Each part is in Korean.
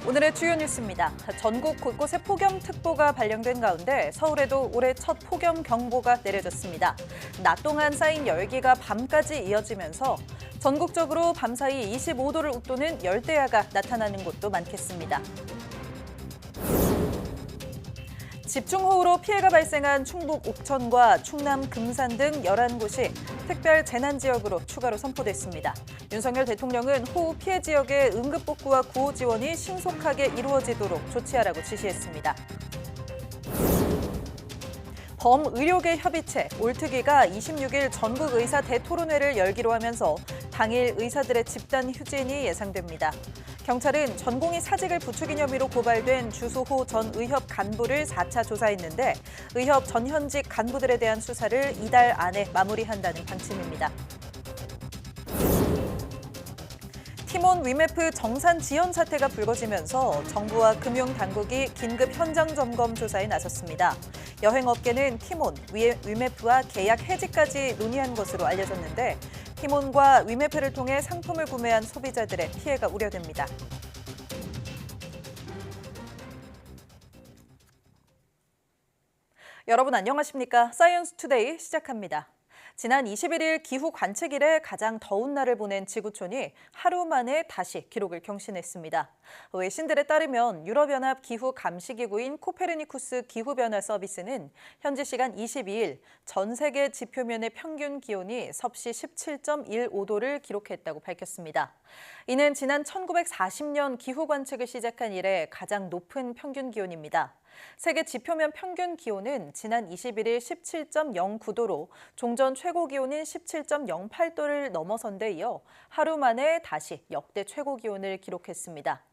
오늘의 주요 뉴스입니다. 전국 곳곳에 폭염특보가 발령된 가운데 서울에도 올해 첫 폭염 경보가 내려졌습니다. 낮 동안 쌓인 열기가 밤까지 이어지면서 전국적으로 밤사이 25도를 웃도는 열대야가 나타나는 곳도 많겠습니다. 집중호우로 피해가 발생한 충북 옥천과 충남 금산 등 11곳이 특별 재난지역으로 추가로 선포됐습니다. 윤석열 대통령은 호우 피해 지역의 응급복구와 구호 지원이 신속하게 이루어지도록 조치하라고 지시했습니다. 범의료계 협의체 올특위가 26일 전국 의사 대토론회를 열기로 하면서 당일 의사들의 집단 휴진이 예상됩니다. 경찰은 전공의 사직을 부추긴 혐의로 고발된 주수호 전 의협 간부를 4차 조사했는데 의협 전현직 간부들에 대한 수사를 이달 안에 마무리한다는 방침입니다. 티몬 위메프 정산 지연 사태가 불거지면서 정부와 금융당국이 긴급 현장 점검 조사에 나섰습니다. 여행업계는 티몬, 위메프와 계약 해지까지 논의한 것으로 알려졌는데 티몬과 위메프를 통해 상품을 구매한 소비자들의 피해가 우려됩니다. 여러분 안녕하십니까? 사이언스 투데이 시작합니다. 지난 21일 기후 관측 이래 가장 더운 날을 보낸 지구촌이 하루 만에 다시 기록을 경신했습니다. 외신들에 따르면 유럽연합 기후 감시기구인 코페르니쿠스 기후변화 서비스는 현지 시간 22일 전 세계 지표면의 평균 기온이 섭씨 17.15도를 기록했다고 밝혔습니다. 이는 지난 1940년 기후 관측을 시작한 이래 가장 높은 평균 기온입니다. 세계 지표면 평균 기온은 지난 21일 17.09도로 종전 최고 기온인 17.08도를 넘어선 데 이어 하루 만에 다시 역대 최고 기온을 기록했습니다.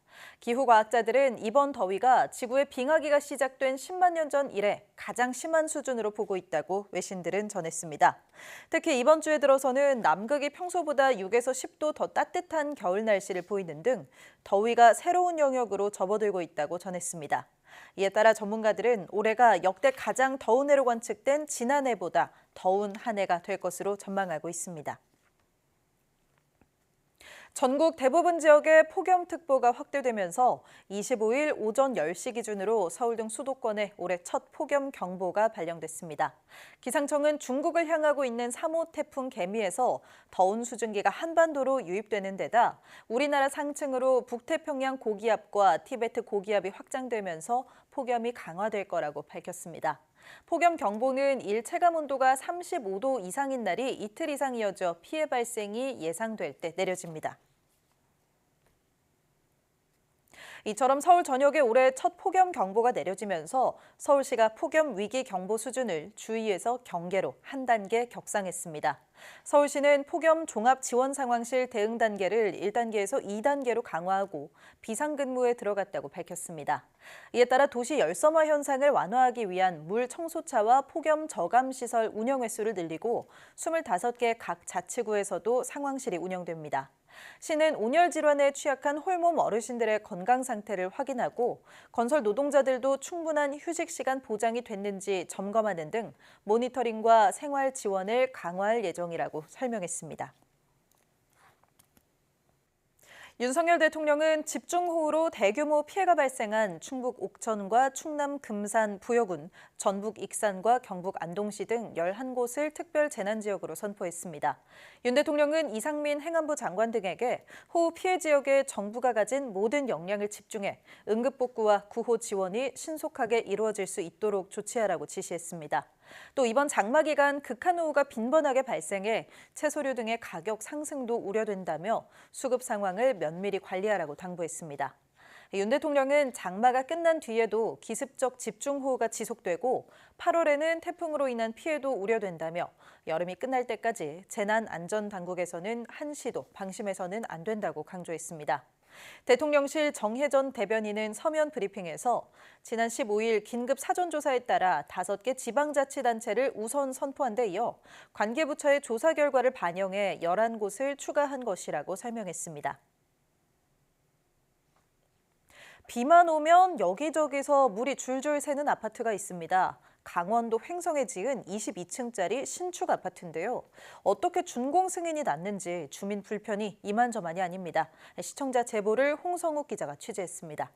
기후과학자들은 이번 더위가 지구의 빙하기가 시작된 10만 년 전 이래 가장 심한 수준으로 보고 있다고 외신들은 전했습니다. 특히 이번 주에 들어서는 남극이 평소보다 6에서 10도 더 따뜻한 겨울 날씨를 보이는 등 더위가 새로운 영역으로 접어들고 있다고 전했습니다. 이에 따라 전문가들은 올해가 역대 가장 더운 해로 관측된 지난해보다 더운 한 해가 될 것으로 전망하고 있습니다. 전국 대부분 지역에 폭염특보가 확대되면서 25일 오전 10시 기준으로 서울 등 수도권에 올해 첫 폭염 경보가 발령됐습니다. 기상청은 중국을 향하고 있는 3호 태풍 개미에서 더운 수증기가 한반도로 유입되는 데다 우리나라 상층으로 북태평양 고기압과 티베트 고기압이 확장되면서 폭염이 강화될 거라고 밝혔습니다. 폭염 경보는 일 체감 온도가 35도 이상인 날이 이틀 이상 이어져 피해 발생이 예상될 때 내려집니다. 이처럼 서울 전역에 올해 첫 폭염 경보가 내려지면서 서울시가 폭염 위기 경보 수준을 주의에서 경계로 한 단계 격상했습니다. 서울시는 폭염 종합 지원 상황실 대응 단계를 1단계에서 2단계로 강화하고 비상근무에 들어갔다고 밝혔습니다. 이에 따라 도시 열섬화 현상을 완화하기 위한 물 청소차와 폭염 저감 시설 운영 횟수를 늘리고 25개 각 자치구에서도 상황실이 운영됩니다. 시는 온열 질환에 취약한 홀몸 어르신들의 건강 상태를 확인하고 건설 노동자들도 충분한 휴식 시간 보장이 됐는지 점검하는 등 모니터링과 생활 지원을 강화할 예정이라고 설명했습니다. 윤석열 대통령은 집중호우로 대규모 피해가 발생한 충북 옥천과 충남 금산 부여군, 전북 익산과 경북 안동시 등 11곳을 특별 재난지역으로 선포했습니다. 윤 대통령은 이상민 행안부 장관 등에게 호우 피해 지역에 정부가 가진 모든 역량을 집중해 응급복구와 구호 지원이 신속하게 이루어질 수 있도록 조치하라고 지시했습니다. 또 이번 장마 기간 극한호우가 빈번하게 발생해 채소류 등의 가격 상승도 우려된다며 수급 상황을 면밀히 관리하라고 당부했습니다. 윤 대통령은 장마가 끝난 뒤에도 기습적 집중호우가 지속되고 8월에는 태풍으로 인한 피해도 우려된다며 여름이 끝날 때까지 재난안전당국에서는 한시도 방심해서는 안 된다고 강조했습니다. 대통령실 정혜전 대변인은 서면 브리핑에서 지난 15일 긴급 사전조사에 따라 5개 지방자치단체를 우선 선포한 데 이어 관계부처의 조사 결과를 반영해 11곳을 추가한 것이라고 설명했습니다. 비만 오면 여기저기서 물이 줄줄 새는 아파트가 있습니다. 강원도 횡성에 지은 22층짜리 신축 아파트인데요. 어떻게 준공 승인이 났는지 주민 불편이 이만저만이 아닙니다. 시청자 제보를 홍성욱 기자가 취재했습니다.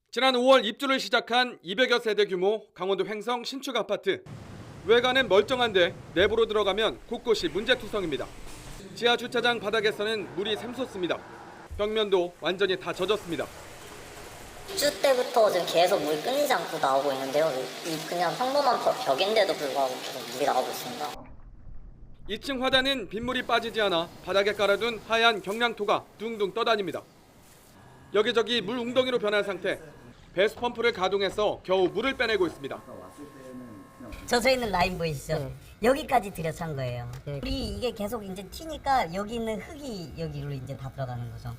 지난 5월 입주를 시작한 200여 세대 규모 강원도 횡성 신축 아파트. 외관은 멀쩡한데 내부로 들어가면 곳곳이 문제투성입니다. 지하 주차장 바닥에서는 물이 샘솟습니다. 벽면도 완전히 다 젖었습니다. 입주 때부터 지금 계속 물이 끊이지 않고 나오고 있는데요. 이 그냥 평범한 벽인데도 불구하고 계속 물이 나오고 있습니다. 2층 화단은 빗물이 빠지지 않아 바닥에 깔아둔 하얀 경량토가 둥둥 떠다닙니다. 여기저기 물 웅덩이로 변한 상태. 배수 펌프를 가동해서 겨우 물을 빼내고 있습니다. 젖어 있는 라인 보이시죠? 여기까지 들여찬 거예요. 우리 이게 계속 이제 튀니까 여기 있는 흙이 여기로 이제 다 들어가는 거죠.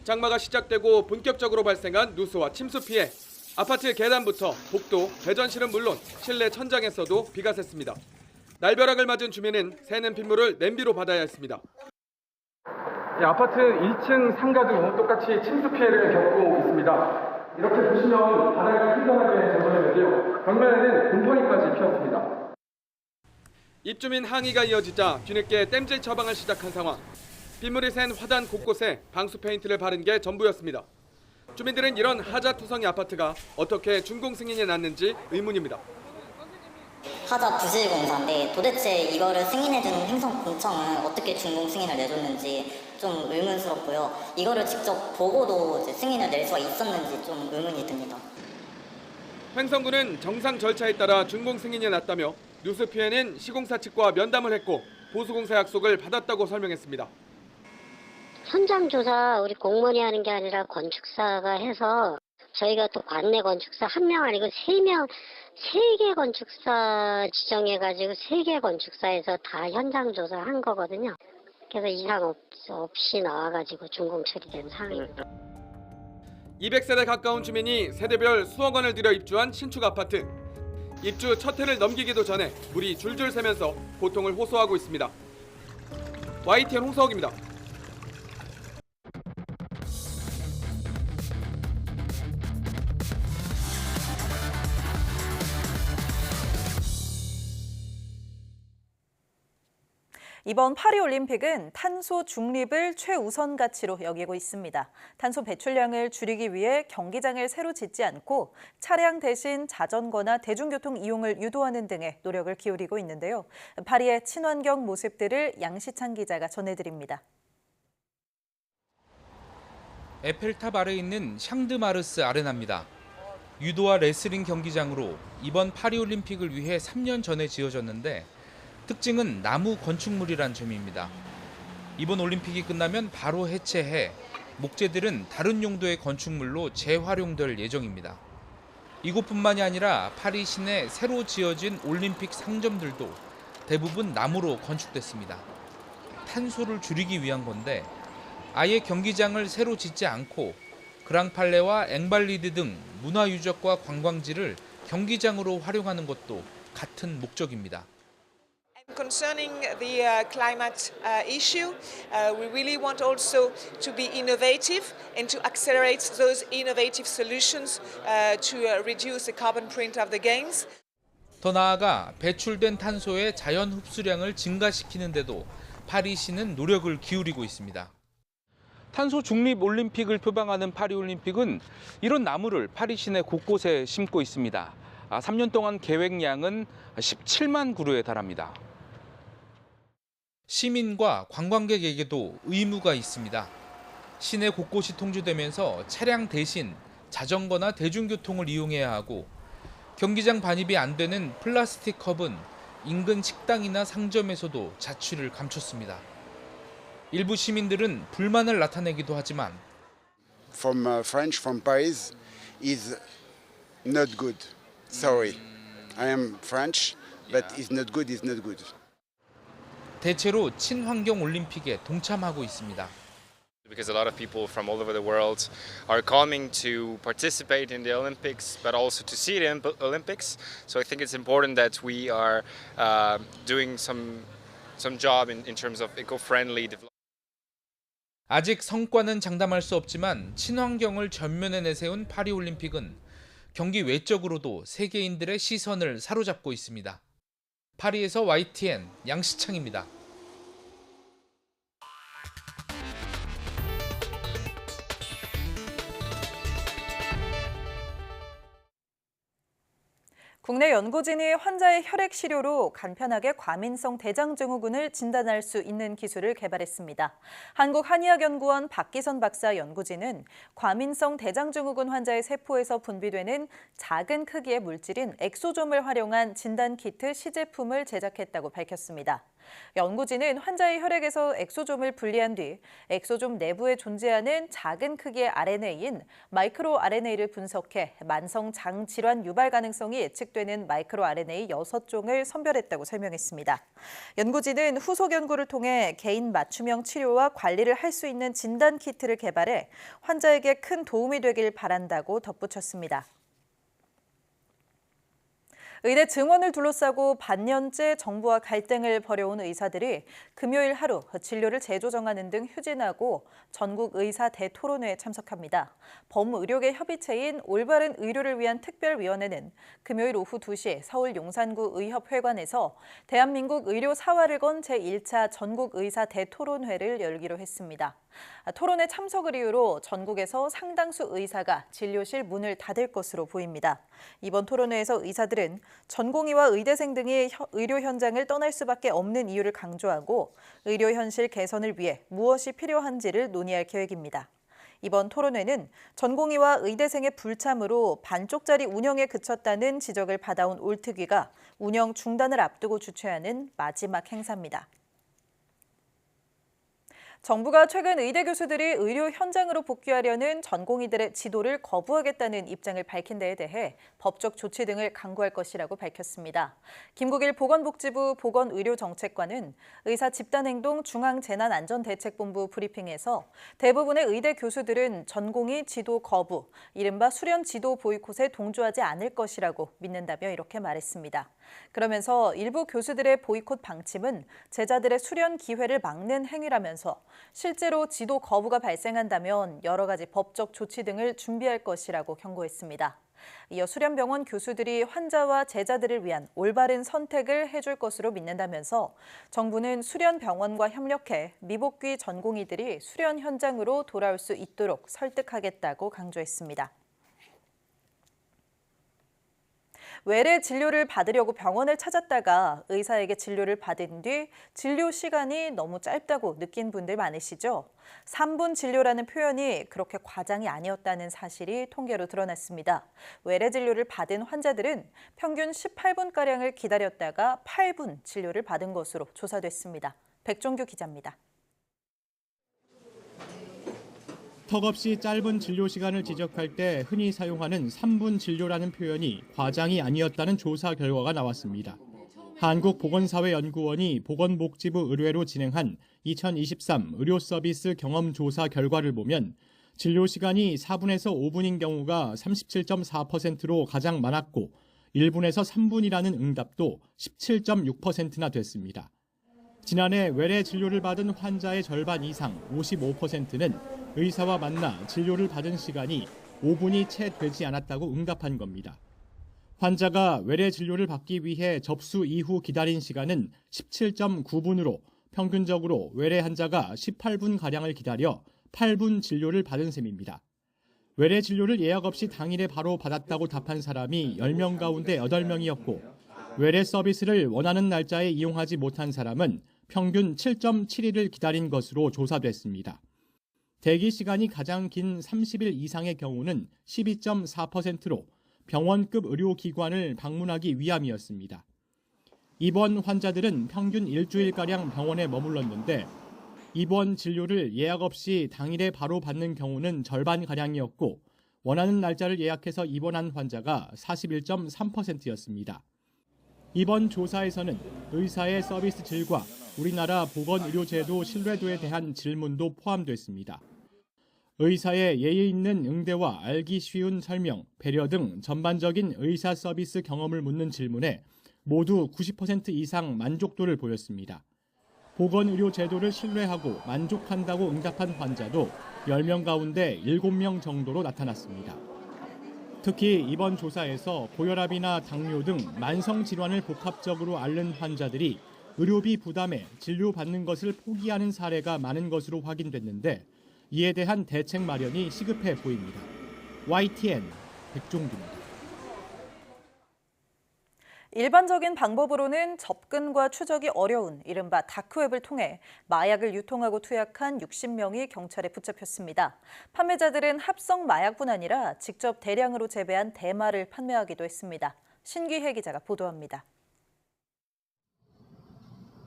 장마가 시작되고 본격적으로 발생한 누수와 침수 피해. 아파트 계단부터 복도, 배전실은 물론 실내 천장에서도 비가 샜습니다. 날벼락을 맞은 주민은 새는 빗물을 냄비로 받아야 했습니다. 아파트 1층 상가도 똑같이 침수 피해를 겪고 있습니다. 이렇게 보시면 바닥이 휘성하게 젖어 있는데요. 벽면에는 곰팡이까지 피었습니다. 입주민 항의가 이어지자 뒤늦게 땜질 처방을 시작한 상황. 빗물이 샌 화단 곳곳에 방수 페인트를 바른 게 전부였습니다. 주민들은 이런 하자투성이 아파트가 어떻게 준공 승인이 났는지 의문입니다. 하자 부실공사인데 도대체 이거를 승인해주는 횡성군청은 어떻게 준공 승인을 내줬는지 좀 의문스럽고요. 이거를 직접 보고도 이제 승인을 낼 수가 있었는지 좀 의문이 듭니다. 횡성군은 정상 절차에 따라 준공 승인이 났다며 누수 피해는 시공사 측과 면담을 했고 보수공사 약속을 받았다고 설명했습니다. 현장 조사 우리 공무원이 하는 게 아니라 건축사가 해서 저희가 또 관내 건축사 한 명 아니고 세 개 건축사 지정해가지고 3개 건축사에서 다 현장 조사한 거거든요. 그래서 이상 없이 나와가지고 준공 처리된 상황입니다. 200세대 가까운 주민이 세대별 수억 원을 들여 입주한 신축 아파트. 입주 첫 해를 넘기기도 전에 물이 줄줄 새면서 고통을 호소하고 있습니다. YTN 홍서욱입니다. 이번 파리올림픽은 탄소 중립을 최우선 가치로 여기고 있습니다. 탄소 배출량을 줄이기 위해 경기장을 새로 짓지 않고 차량 대신 자전거나 대중교통 이용을 유도하는 등의 노력을 기울이고 있는데요. 파리의 친환경 모습들을 양시창 기자가 전해드립니다. 에펠탑 아래 있는 샹드마르스 아레나입니다. 유도와 레슬링 경기장으로 이번 파리올림픽을 위해 3년 전에 지어졌는데 특징은 나무 건축물이란 점입니다. 이번 올림픽이 끝나면 바로 해체해 목재들은 다른 용도의 건축물로 재활용될 예정입니다. 이곳뿐만이 아니라 파리 시내 새로 지어진 올림픽 상점들도 대부분 나무로 건축됐습니다. 탄소를 줄이기 위한 건데 아예 경기장을 새로 짓지 않고 그랑팔레와 앵발리드 등 문화유적과 관광지를 경기장으로 활용하는 것도 같은 목적입니다. Concerning the climate issue, we really want also to be innovative and to accelerate those innovative solutions to reduce the carbon print of the games. 더 나아가 배출된 탄소의 자연 흡수량을 증가시키는 데도 파리시는 노력을 기울이고 있습니다. 탄소 중립 올림픽을 표방하는 파리올림픽은 이런 나무를 파리 시내 곳곳에 심고 있습니다. 3년 동안 계획량은 17만 그루에 달합니다. 시민과 관광객에게도 의무가 있습니다. 시내 곳곳이 통제되면서 차량 대신 자전거나 대중교통을 이용해야 하고 경기장 반입이 안 되는 플라스틱 컵은 인근 식당이나 상점에서도 자취를 감췄습니다. 일부 시민들은 불만을 나타내기도 하지만 From French from Paris is not good. Sorry. I am French, but it's not good, it's not good. 대체로 친환경 올림픽에 동참하고 있습니다. Because a lot of people from all over the world are coming to participate in the Olympics, but also to see the Olympics. So I think it's important that we are doing some job in terms of eco-friendly development. 아직 성과는 장담할 수 없지만 친환경을 전면에 내세운 파리올림픽은 경기 외적으로도 세계인들의 시선을 사로잡고 있습니다. 파리에서 YTN 양시창입니다. 국내 연구진이 환자의 혈액 시료로 간편하게 과민성 대장증후군을 진단할 수 있는 기술을 개발했습니다. 한국한의학연구원 박기선 박사 연구진은 과민성 대장증후군 환자의 세포에서 분비되는 작은 크기의 물질인 엑소좀을 활용한 진단 키트 시제품을 제작했다고 밝혔습니다. 연구진은 환자의 혈액에서 엑소좀을 분리한 뒤 엑소좀 내부에 존재하는 작은 크기의 RNA인 마이크로 RNA를 분석해 만성 장 질환 유발 가능성이 예측되는 마이크로 RNA 6종을 선별했다고 설명했습니다. 연구진은 후속 연구를 통해 개인 맞춤형 치료와 관리를 할 수 있는 진단 키트를 개발해 환자에게 큰 도움이 되길 바란다고 덧붙였습니다. 의대 증원을 둘러싸고 반년째 정부와 갈등을 벌여온 의사들이 금요일 하루 진료를 재조정하는 등 휴진하고 전국 의사 대토론회에 참석합니다. 범의료계 협의체인 올바른 의료를 위한 특별위원회는 금요일 오후 2시 서울 용산구 의협회관에서 대한민국 의료 사활을 건 제1차 전국 의사 대토론회를 열기로 했습니다. 토론회 참석을 이유로 전국에서 상당수 의사가 진료실 문을 닫을 것으로 보입니다. 이번 토론회에서 의사들은 전공의와 의대생 등이 의료 현장을 떠날 수밖에 없는 이유를 강조하고 의료 현실 개선을 위해 무엇이 필요한지를 논의할 계획입니다. 이번 토론회는 전공의와 의대생의 불참으로 반쪽짜리 운영에 그쳤다는 지적을 받아온 올특위가 운영 중단을 앞두고 주최하는 마지막 행사입니다. 정부가 최근 의대 교수들이 의료 현장으로 복귀하려는 전공의들의 지도를 거부하겠다는 입장을 밝힌 데에 대해 법적 조치 등을 강구할 것이라고 밝혔습니다. 김국일 보건복지부 보건의료정책관은 의사 집단행동 중앙재난안전대책본부 브리핑에서 대부분의 의대 교수들은 전공의 지도 거부, 이른바 수련 지도 보이콧에 동조하지 않을 것이라고 믿는다며 이렇게 말했습니다. 그러면서 일부 교수들의 보이콧 방침은 제자들의 수련 기회를 막는 행위라면서 실제로 지도 거부가 발생한다면 여러 가지 법적 조치 등을 준비할 것이라고 경고했습니다. 이어 수련병원 교수들이 환자와 제자들을 위한 올바른 선택을 해줄 것으로 믿는다면서 정부는 수련병원과 협력해 미복귀 전공의들이 수련 현장으로 돌아올 수 있도록 설득하겠다고 강조했습니다. 외래 진료를 받으려고 병원을 찾았다가 의사에게 진료를 받은 뒤 진료 시간이 너무 짧다고 느낀 분들 많으시죠? 3분 진료라는 표현이 그렇게 과장이 아니었다는 사실이 통계로 드러났습니다. 외래 진료를 받은 환자들은 평균 18분가량을 기다렸다가 8분 진료를 받은 것으로 조사됐습니다. 백종규 기자입니다. 턱없이 짧은 진료 시간을 지적할 때 흔히 사용하는 3분 진료라는 표현이 과장이 아니었다는 조사 결과가 나왔습니다. 한국보건사회연구원이 보건복지부 의뢰로 진행한 2023 의료서비스 경험조사 결과를 보면 진료 시간이 4분에서 5분인 경우가 37.4%로 가장 많았고 1분에서 3분이라는 응답도 17.6%나 됐습니다. 지난해 외래 진료를 받은 환자의 절반 이상 55%는 의사와 만나 진료를 받은 시간이 5분이 채 되지 않았다고 응답한 겁니다. 환자가 외래 진료를 받기 위해 접수 이후 기다린 시간은 17.9분으로 평균적으로 외래 환자가 18분가량을 기다려 8분 진료를 받은 셈입니다. 외래 진료를 예약 없이 당일에 바로 받았다고 답한 사람이 10명 가운데 8명이었고 외래 서비스를 원하는 날짜에 이용하지 못한 사람은 평균 7.7일을 기다린 것으로 조사됐습니다. 대기 시간이 가장 긴 30일 이상의 경우는 12.4%로 병원급 의료기관을 방문하기 위함이었습니다. 입원 환자들은 평균 일주일가량 병원에 머물렀는데 입원 진료를 예약 없이 당일에 바로 받는 경우는 절반가량이었고 원하는 날짜를 예약해서 입원한 환자가 41.3%였습니다. 이번 조사에서는 의사의 서비스 질과 우리나라 보건의료제도 신뢰도에 대한 질문도 포함됐습니다. 의사의 예의 있는 응대와 알기 쉬운 설명, 배려 등 전반적인 의사 서비스 경험을 묻는 질문에 모두 90% 이상 만족도를 보였습니다. 보건의료제도를 신뢰하고 만족한다고 응답한 환자도 10명 가운데 7명 정도로 나타났습니다. 특히 이번 조사에서 고혈압이나 당뇨 등 만성 질환을 복합적으로 앓는 환자들이 의료비 부담에 진료받는 것을 포기하는 사례가 많은 것으로 확인됐는데 이에 대한 대책 마련이 시급해 보입니다. YTN 백종규입니다. 일반적인 방법으로는 접근과 추적이 어려운 이른바 다크웹을 통해 마약을 유통하고 투약한 60명이 경찰에 붙잡혔습니다. 판매자들은 합성 마약뿐 아니라 직접 대량으로 재배한 대마를 판매하기도 했습니다. 신기혜 기자가 보도합니다.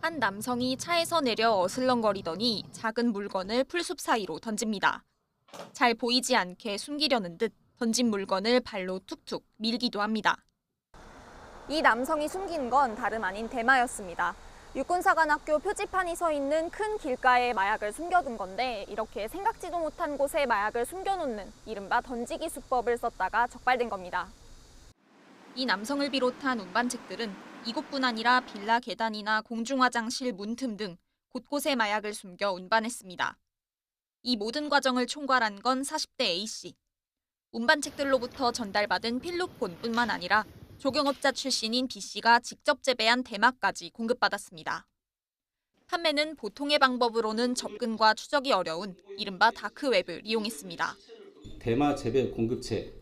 한 남성이 차에서 내려 어슬렁거리더니 작은 물건을 풀숲 사이로 던집니다. 잘 보이지 않게 숨기려는 듯 던진 물건을 발로 툭툭 밀기도 합니다. 이 남성이 숨긴 건 다름 아닌 대마였습니다. 육군사관학교 표지판이 서 있는 큰 길가에 마약을 숨겨둔 건데 이렇게 생각지도 못한 곳에 마약을 숨겨놓는 이른바 던지기 수법을 썼다가 적발된 겁니다. 이 남성을 비롯한 운반책들은 이곳뿐 아니라 빌라 계단이나 공중화장실 문틈 등 곳곳에 마약을 숨겨 운반했습니다. 이 모든 과정을 총괄한 건 40대 A씨. 운반책들로부터 전달받은 필로폰뿐만 아니라 조경업자 출신인 B씨가 직접 재배한 대마까지 공급받았습니다. 판매는 보통의 방법으로는 접근과 추적이 어려운 이른바 다크웹을 이용했습니다. 대마 재배 공급체,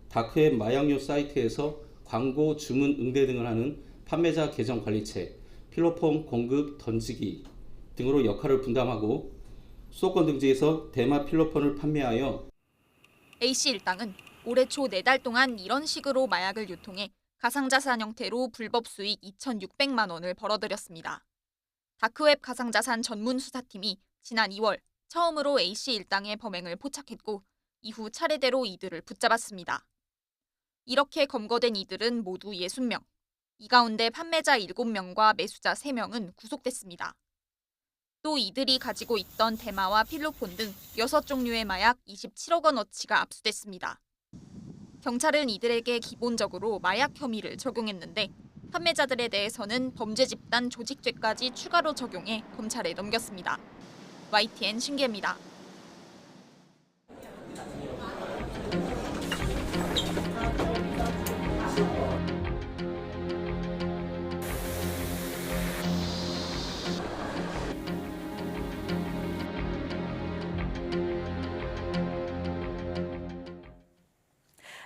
다크웹 마약류 사이트에서 광고, 주문 응대 등을 하는 판매자 계정 관리체, 필로폰 공급 던지기 등으로 역할을 분담하고 수도권 등지에서 대마 필로폰을 판매하여 A씨 일당은 올해 초 4달 동안 이런 식으로 마약을 유통해 가상자산 형태로 불법 수익 2,600만 원을 벌어들였습니다. 다크웹 가상자산 전문 수사팀이 지난 2월 처음으로 A씨 일당의 범행을 포착했고 이후 차례대로 이들을 붙잡았습니다. 이렇게 검거된 이들은 모두 60명. 이 가운데 판매자 7명과 매수자 3명은 구속됐습니다. 또 이들이 가지고 있던 대마와 필로폰 등 6종류의 마약 27억 원어치가 압수됐습니다. 경찰은 이들에게 기본적으로 마약 혐의를 적용했는데 판매자들에 대해서는 범죄 집단 조직죄까지 추가로 적용해 검찰에 넘겼습니다. YTN 신기혜입니다.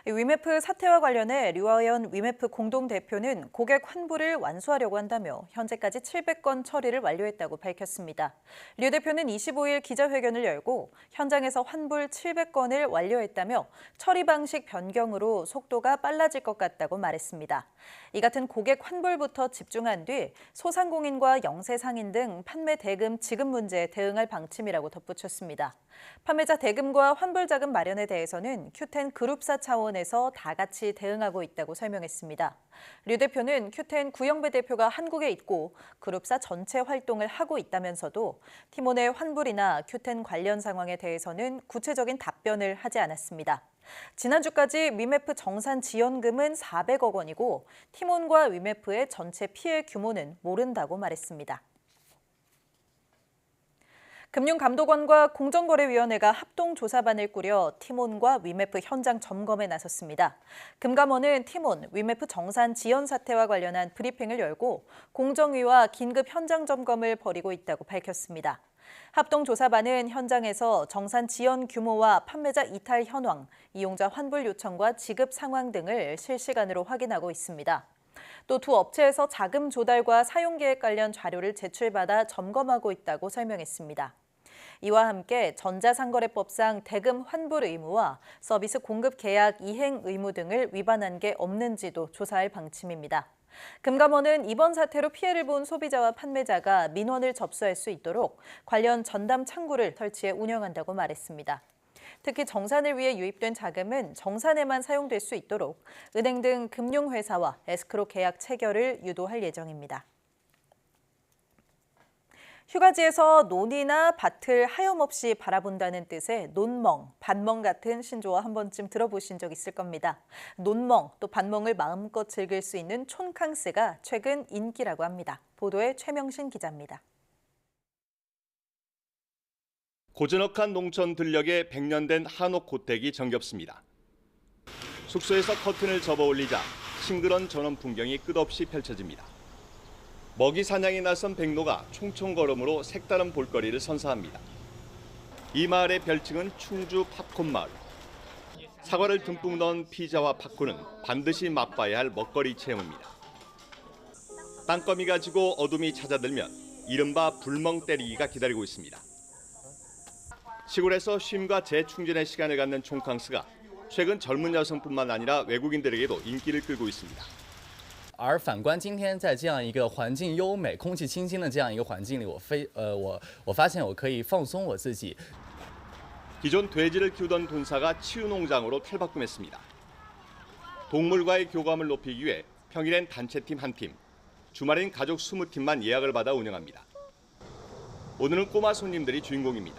위메프 사태와 관련해 류하연 위메프 공동대표는 고객 환불을 완수하려고 한다며 현재까지 700건 처리를 완료했다고 밝혔습니다. 류 대표는 25일 기자회견을 열고 현장에서 환불 700건을 완료했다며 처리 방식 변경으로 속도가 빨라질 것 같다고 말했습니다. 이 같은 고객 환불부터 집중한 뒤 소상공인과 영세상인 등 판매 대금 지급 문제에 대응할 방침이라고 덧붙였습니다. 판매자 대금과 환불 자금 마련에 대해서는 큐텐 그룹사 차원에서 다 같이 대응하고 있다고 설명했습니다. 류 대표는 큐텐 구영배 대표가 한국에 있고 그룹사 전체 활동을 하고 있다면서도 팀원의 환불이나 큐텐 관련 상황에 대해서는 구체적인 답변을 하지 않았습니다. 지난주까지 위메프 정산 지원금은 400억 원이고 팀원과 위메프의 전체 피해 규모는 모른다고 말했습니다. 금융감독원과 공정거래위원회가 합동조사반을 꾸려 팀원과 위메프 현장 점검에 나섰습니다. 금감원은 팀원, 위메프 정산 지연 사태와 관련한 브리핑을 열고 공정위와 긴급 현장 점검을 벌이고 있다고 밝혔습니다. 합동조사반은 현장에서 정산 지연 규모와 판매자 이탈 현황, 이용자 환불 요청과 지급 상황 등을 실시간으로 확인하고 있습니다. 또 두 업체에서 자금 조달과 사용 계획 관련 자료를 제출받아 점검하고 있다고 설명했습니다. 이와 함께 전자상거래법상 대금 환불 의무와 서비스 공급 계약 이행 의무 등을 위반한 게 없는지도 조사할 방침입니다. 금감원은 이번 사태로 피해를 본 소비자와 판매자가 민원을 접수할 수 있도록 관련 전담 창구를 설치해 운영한다고 말했습니다. 특히 정산을 위해 유입된 자금은 정산에만 사용될 수 있도록 은행 등 금융회사와 에스크로 계약 체결을 유도할 예정입니다. 휴가지에서 논이나 밭을 하염없이 바라본다는 뜻의 논멍, 밭멍 같은 신조어 한 번쯤 들어보신 적 있을 겁니다. 논멍, 또 밭멍을 마음껏 즐길 수 있는 촌캉스가 최근 인기라고 합니다. 보도에 최명신 기자입니다. 고즈넉한 농촌 들녘에 100년 된 한옥 고택이 정겹습니다. 숙소에서 커튼을 접어 올리자 싱그런 전원 풍경이 끝없이 펼쳐집니다. 먹이 사냥에 나선 백로가 총총걸음으로 색다른 볼거리를 선사합니다. 이 마을의 별칭은 충주 팝콘 마을. 사과를 듬뿍 넣은 피자와 팝콘은 반드시 맛봐야 할 먹거리 체험입니다. 땅거미가 지고 어둠이 찾아들면 이른바 불멍 때리기가 기다리고 있습니다. 시골에서 쉼과 재충전의 시간을 갖는 촌캉스가 최근 젊은 여성뿐만 아니라 외국인들에게도 인기를 끌고 있습니다. 而反观今天在这样一个环境优美、空气清新的这样一个环境里，我发现我可以放松我自己。 기존 돼지를 키우던 돈사가 치유농장으로 탈바꿈했습니다. 동물과의 교감을 높이기 위해 평일엔 단체팀 1팀, 주말엔 가족 20팀만 예약을 받아 운영합니다. 오늘은 꼬마 손님들이 주인공입니다.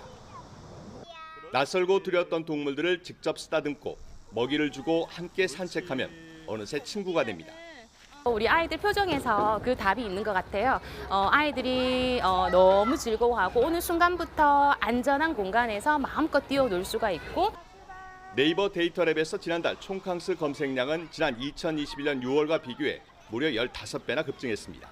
낯설고 두려웠던 동물들을 직접 쓰다듬고 먹이를 주고 함께 산책하면 어느새 친구가 됩니다. 우리 아이들 표정에서 그 답이 있는 것 같아요. 아이들이 너무 즐거워하고 오늘 순간부터 안전한 공간에서 마음껏 뛰어놀 수가 있고. 네이버 데이터 랩에서 지난달 촌캉스 검색량은 지난 2021년 6월과 비교해 무려 15배나 급증했습니다.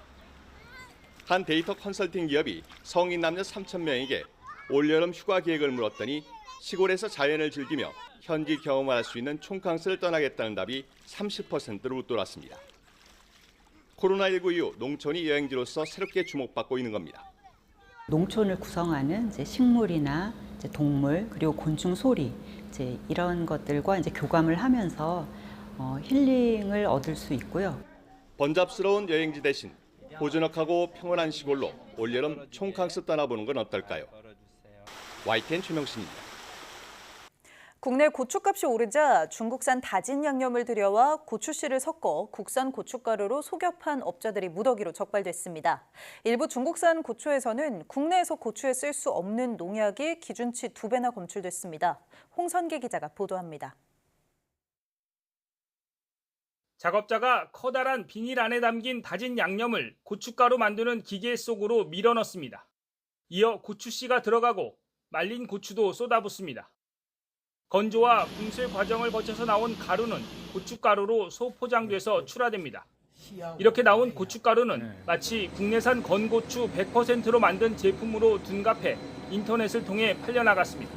한 데이터 컨설팅 기업이 성인 남녀 3,000명에게 올여름 휴가 계획을 물었더니 시골에서 자연을 즐기며 현지 경험을 할 수 있는 촌캉스를 떠나겠다는 답이 30%로 웃돌았습니다. 코로나19 이후 농촌이 여행지로서 새롭게 주목받고 있는 겁니다. 농촌을 구성하는 이제 식물이나 이제 동물 그리고 곤충 소리 이제 이런 것들과 이제 교감을 하면서 힐링을 얻을 수 있고요. 번잡스러운 여행지 대신 고즈넉하고 평온한 시골로 올여름 촌캉스 떠나보는 건 어떨까요? YTN 최명신입니다. 국내 고춧값이 오르자 중국산 다진 양념을 들여와 고추씨를 섞어 국산 고춧가루로 속엽한 업자들이 무더기로 적발됐습니다. 일부 중국산 고추에서는 국내에서 고추에 쓸 수 없는 농약이 기준치 2배나 검출됐습니다. 홍선기 기자가 보도합니다. 작업자가 커다란 비닐 안에 담긴 다진 양념을 고춧가루 만드는 기계 속으로 밀어넣습니다. 이어 고추씨가 들어가고 말린 고추도 쏟아붓습니다. 건조와 분쇄 과정을 거쳐서 나온 가루는 고춧가루로 소포장돼서 출하됩니다. 이렇게 나온 고춧가루는 마치 국내산 건고추 100%로 만든 제품으로 둔갑해 인터넷을 통해 팔려나갔습니다.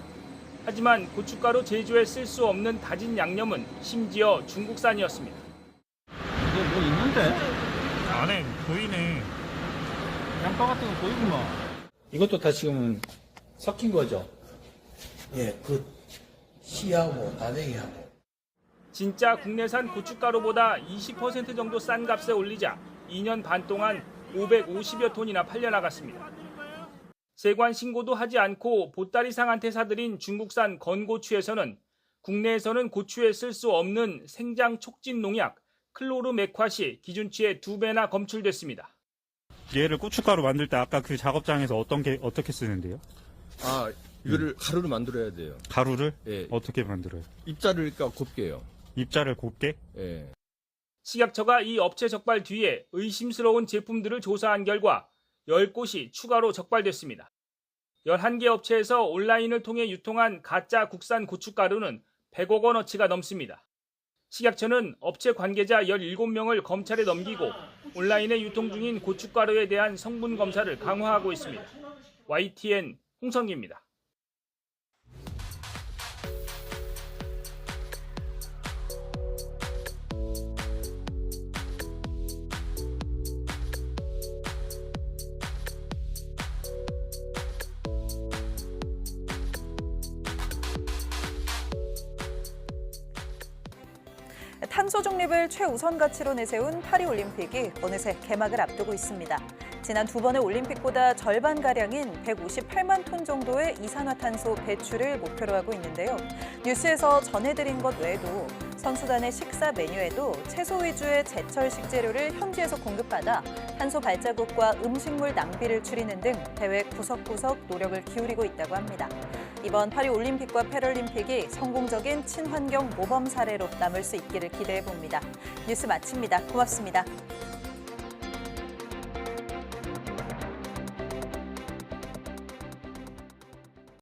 하지만 고춧가루 제조에 쓸 수 없는 다진 양념은 심지어 중국산이었습니다. 이거 뭐 있는데? 안에 보이네. 양파 같은 거 보이구만. 이것도 다 지금 섞인 거죠? 예, 씨하고 다대기하고. 진짜 국내산 고춧가루보다 20% 정도 싼 값에 올리자 2년 반 동안 550여 톤이나 팔려나갔습니다. 세관 신고도 하지 않고 보따리상한테 사들인 중국산 건고추에서는 국내에서는 고추에 쓸 수 없는 생장 촉진 농약 클로르메콰시 기준치의 2배나 검출됐습니다. 얘를 고춧가루 만들 때 아까 그 작업장에서 어떻게 쓰는데요? 이거를 가루를 만들어야 돼요. 가루를? 예. 어떻게 만들어요? 입자를 곱게요. 입자를 곱게? 예. 식약처가 이 업체 적발 뒤에 의심스러운 제품들을 조사한 결과 10곳이 추가로 적발됐습니다. 11개 업체에서 온라인을 통해 유통한 가짜 국산 고춧가루는 100억 원어치가 넘습니다. 식약처는 업체 관계자 17명을 검찰에 넘기고 온라인에 유통 중인 고춧가루에 대한 성분 검사를 강화하고 있습니다. YTN 홍성기입니다. 탄소 중립을 최우선 가치로 내세운 파리올림픽이 어느새 개막을 앞두고 있습니다. 지난 두 번의 올림픽보다 절반가량인 158만 톤 정도의 이산화탄소 배출을 목표로 하고 있는데요. 뉴스에서 전해드린 것 외에도 선수단의 식사 메뉴에도 채소 위주의 제철 식재료를 현지에서 공급받아 탄소 발자국과 음식물 낭비를 줄이는 등 대회 구석구석 노력을 기울이고 있다고 합니다. 이번 파리올림픽과 패럴림픽이 성공적인 친환경 모범 사례로 남을 수 있기를 기대해봅니다. 뉴스 마칩니다. 고맙습니다.